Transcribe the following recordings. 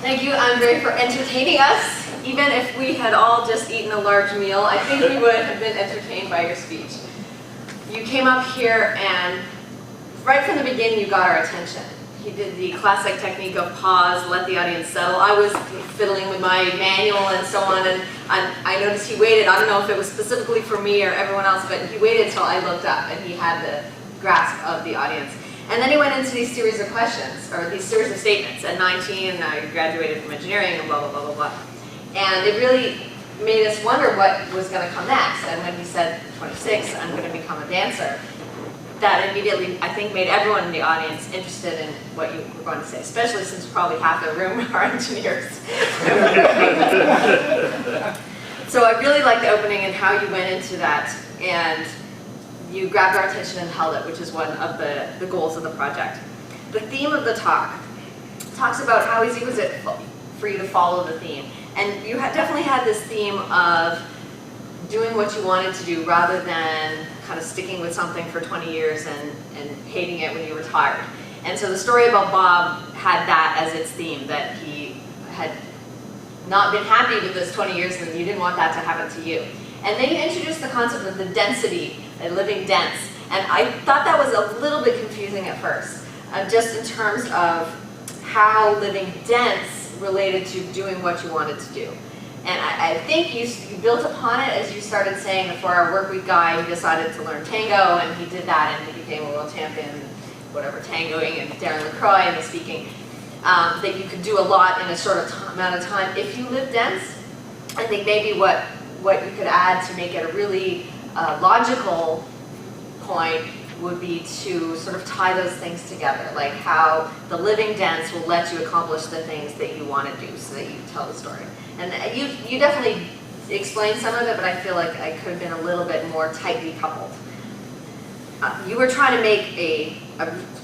Thank you, Andrii, for entertaining us. Even if we had all just eaten a large meal, I think we would have been entertained by your speech. You came up here and right from the beginning you got our attention. He did the classic technique of pause, let the audience settle. I was fiddling with my manual and so on, and I noticed he waited. I don't know if it was specifically for me or everyone else, but he waited until I looked up and he had the grasp of the audience. And then he went into these series of questions, or these series of statements. At 19, I graduated from engineering and blah, blah, blah, blah, blah. And it really made us wonder what was going to come next. And when he said, 26, I'm going to become a dancer, that immediately, I think, made everyone in the audience interested in what you were going to say, especially since probably half the room are engineers. So I really liked the opening and how you went into that, and you grabbed our attention and held it, which is one of the goals of the project. The theme of the talk talks about how easy was it for you to follow the theme. And you definitely had this theme of doing what you wanted to do rather than kind of sticking with something for 20 years and hating it when you retired. And so the story about Bob had that as its theme, that he had not been happy with this 20 years and you didn't want that to happen to you. And then you introduced the concept of the density, living dense. And I thought that was a little bit confusing at first, just in terms of how living dense related to doing what you wanted to do. And I think you built upon it as you started saying the 4-hour workweek guy, he decided to learn tango, and he did that, and he became a world champion, whatever, tangoing, and Darren LaCroix, and the speaking, that you could do a lot in a short amount of time. If you live dense, I think maybe what you could add to make it a really logical point would be to sort of tie those things together, like how the living dense will let you accomplish the things that you want to do so that you can tell the story. And you definitely explained some of it, but I feel like I could have been a little bit more tightly coupled. You were trying to make a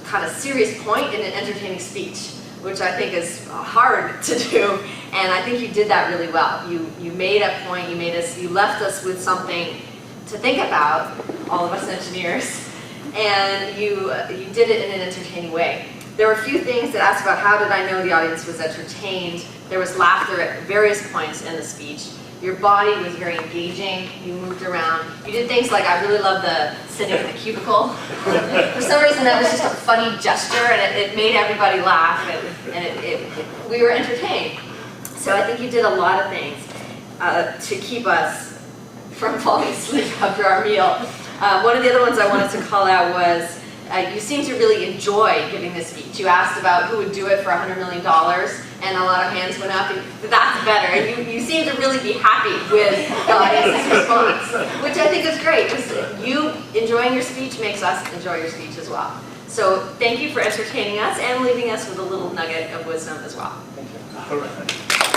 kind of serious point in an entertaining speech, which I think is hard to do, and I think you did that really well. You made a point, you left us with something to think about, all of us engineers, and you did it in an entertaining way. There were a few things that asked about how did I know the audience was entertained. There was laughter at various points in the speech. Your body was very engaging. You moved around. You did things like, I really love the sitting in the cubicle. For some reason that was just a funny gesture, and it made everybody laugh, and we were entertained. So I think you did a lot of things to keep us from falling asleep after our meal. One of the other ones I wanted to call out was you seemed to really enjoy giving this speech. You asked about who would do it for $100 million, and a lot of hands went up, and that's better. And you seemed to really be happy with the audience's response, which I think is great, because you enjoying your speech makes us enjoy your speech as well. So thank you for entertaining us and leaving us with a little nugget of wisdom as well. Thank you. All right.